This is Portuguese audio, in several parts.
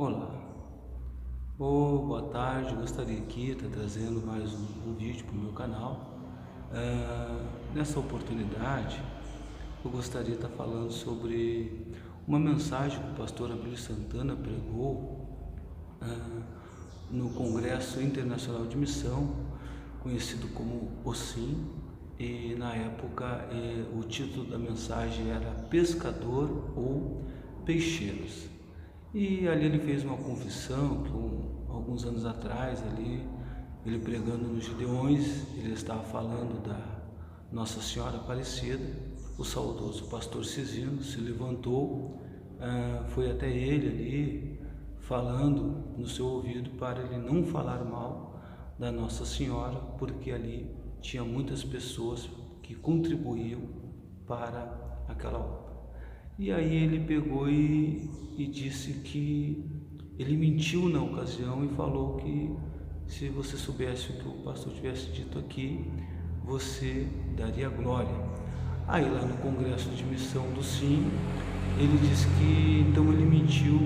Olá, boa tarde. Gostaria aqui de estar trazendo mais um vídeo para o meu canal. Nessa oportunidade, eu gostaria de estar falando sobre uma mensagem que o pastor Abílio Santana pregou no Congresso Internacional de Missão, conhecido como OSIM, e na época o título da mensagem era Pescador ou Peixeiros. E ali ele fez uma confissão que alguns anos atrás, ali, ele pregando nos Gideões, ele estava falando da Nossa Senhora Aparecida. O saudoso pastor Cisino se levantou, foi até ele ali, falando no seu ouvido para ele não falar mal da Nossa Senhora, porque ali tinha muitas pessoas que contribuíam para aquela obra. E aí ele pegou e disse que ele mentiu na ocasião e falou que se você soubesse o que o pastor tivesse dito aqui, você daria glória. Aí lá no Congresso de Missão do Sim, ele disse que então ele mentiu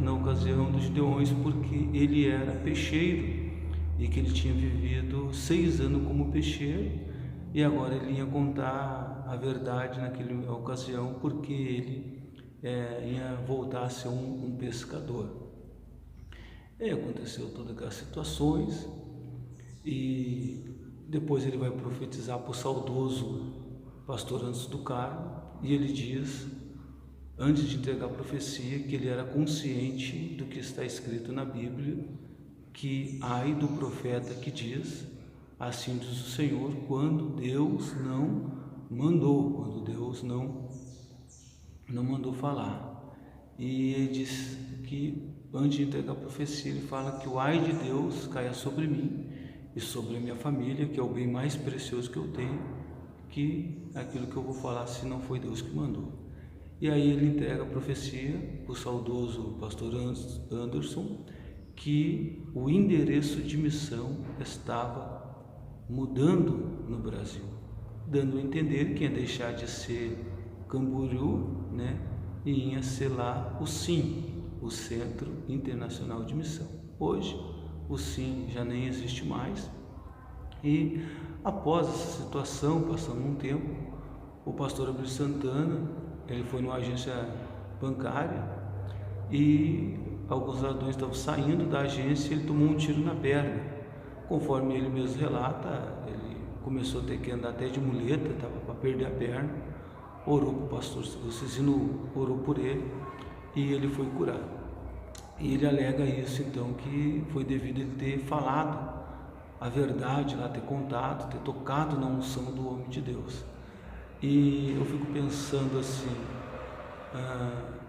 na ocasião dos Gideões porque ele era peixeiro e que ele tinha vivido 6 anos como peixeiro. E agora ele ia contar a verdade naquela ocasião, porque ele ia voltar a ser um pescador. E aconteceu todas aquelas situações, e depois ele vai profetizar para o saudoso pastor Antes do Carmo, e ele diz, antes de entregar a profecia, que ele era consciente do que está escrito na Bíblia, que ai do profeta que diz: assim diz o Senhor, quando Deus não mandou, quando Deus não mandou falar. E ele diz que antes de entregar a profecia, ele fala que o ai de Deus caia sobre mim e sobre a minha família, que é o bem mais precioso que eu tenho, que aquilo que eu vou falar se não foi Deus que mandou. E aí ele entrega a profecia para o saudoso pastor Anderson, que o endereço de missão estava mudando no Brasil, dando a entender que ia deixar de ser Camboriú, e ia ser lá o SIM, o Centro Internacional de Missão. Hoje o SIM já nem existe mais, e após essa situação, passando um tempo, o pastor Abílio Santana, ele foi numa agência bancária e alguns ladrões estavam saindo da agência e ele tomou um tiro na perna. Conforme ele mesmo relata, ele começou a ter que andar até de muleta, estava para perder a perna, orou para o pastor, o Cisino orou por ele e ele foi curado. E ele alega isso, então, que foi devido a ele ter falado a verdade lá, ter contado, ter tocado na unção do homem de Deus. E eu fico pensando assim,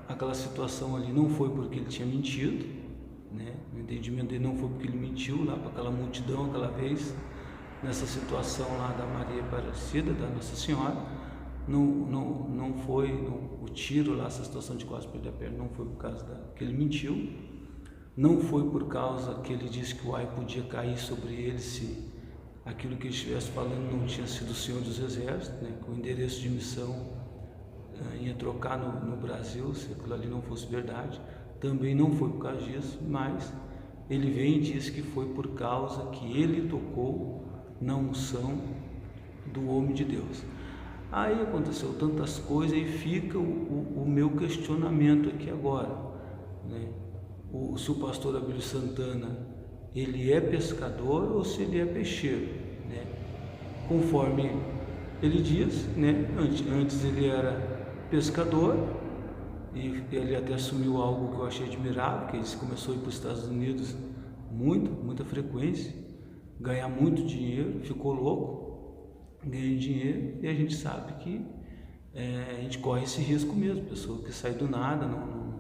aquela situação ali não foi porque ele tinha mentido, o entendimento dele não foi porque ele mentiu lá para aquela multidão aquela vez, nessa situação lá da Maria Aparecida, da Nossa Senhora, não foi o tiro lá, essa situação de quase perder a perna, não foi por causa que ele mentiu, não foi por causa que ele disse que o ai podia cair sobre ele se aquilo que ele estivesse falando não tinha sido o Senhor dos Exércitos, que o endereço de missão ia trocar no Brasil, se aquilo ali não fosse verdade. Também não foi por causa disso, mas ele vem e diz que foi por causa que ele tocou na unção do homem de Deus. Aí aconteceu tantas coisas e fica o meu questionamento aqui agora, se o pastor Abílio Santana ele é pescador ou se ele é peixeiro, conforme ele diz, antes ele era pescador, e ele até assumiu algo que eu achei admirável, que ele começou a ir para os Estados Unidos muita frequência, ganhar muito dinheiro, ficou louco, ganhando dinheiro, e a gente sabe que a gente corre esse risco mesmo, pessoa que sai do nada, não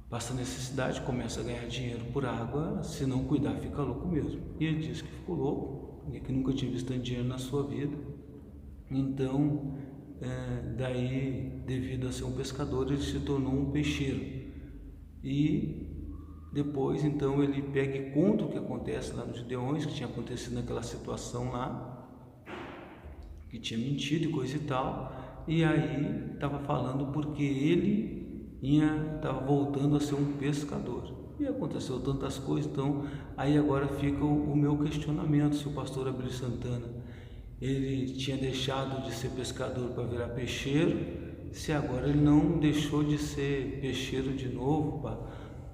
passa necessidade, começa a ganhar dinheiro por água, se não cuidar fica louco mesmo. E ele disse que ficou louco, que nunca tinha visto tanto dinheiro na sua vida. Então daí, devido a ser um pescador, ele se tornou um peixeiro. E depois então ele pega e conta o que acontece lá nos Gideões, que tinha acontecido naquela situação lá, que tinha mentido e coisa e tal, e aí estava falando porque ele estava voltando a ser um pescador. E aconteceu tantas coisas, então aí agora fica o meu questionamento, se o pastor Abílio Santana, ele tinha deixado de ser pescador para virar peixeiro, se agora ele não deixou de ser peixeiro de novo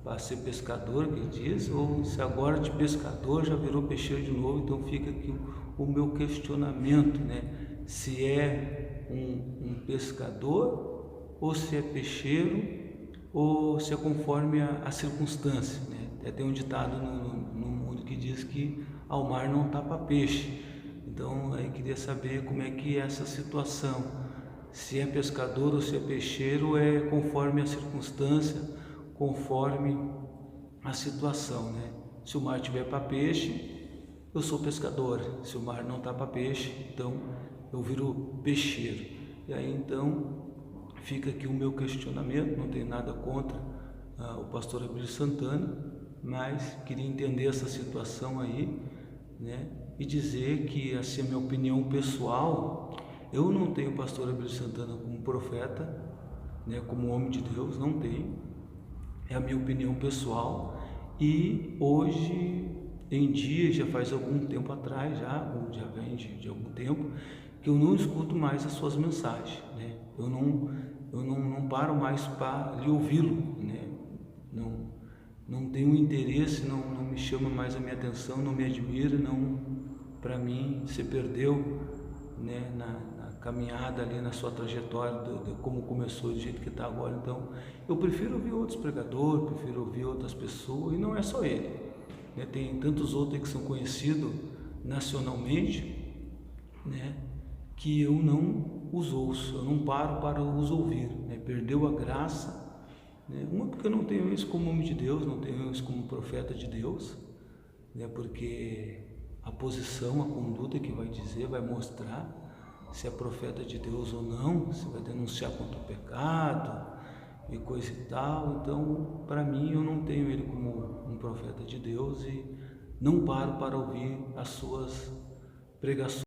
para ser pescador, que ele diz, ou se agora de pescador já virou peixeiro de novo. Então fica aqui o meu questionamento, né? Se é um pescador, ou se é peixeiro, ou se é conforme a circunstância, né? Até tem um ditado no mundo que diz que ao mar não tapa peixe. Então aí queria saber como é que é essa situação, se é pescador ou se é peixeiro, é conforme a circunstância, conforme a situação, né? Se o mar tiver para peixe, eu sou pescador. Se o mar não está para peixe, então eu viro peixeiro. E aí então fica aqui o meu questionamento. Não tenho nada contra o pastor Abílio Santana, mas queria entender essa situação aí, né? E dizer que, assim, a minha opinião pessoal, eu não tenho o pastor Abílio Santana como profeta, né, como homem de Deus, não tenho. É a minha opinião pessoal. E hoje em dia, já faz algum tempo atrás, já vem de algum tempo, que eu não escuto mais as suas mensagens, né? Eu não paro mais para lhe ouvi-lo, né? Não tenho interesse, não me chama mais a minha atenção, não me admira, para mim você perdeu, né, na caminhada ali, na sua trajetória, de como começou, do jeito que está agora. Então eu prefiro ouvir outros pregadores, prefiro ouvir outras pessoas, e não é só ele, né? Tem tantos outros que são conhecidos nacionalmente, né, que eu não os ouço, eu não paro para os ouvir, né? Perdeu a graça, né? Uma, porque eu não tenho isso como homem de Deus, não tenho isso como profeta de Deus, né? Porque a posição, a conduta que vai dizer, vai mostrar se é profeta de Deus ou não, se vai denunciar contra o pecado e coisa e tal. Então, para mim, eu não tenho ele como um profeta de Deus e não paro para ouvir as suas pregações.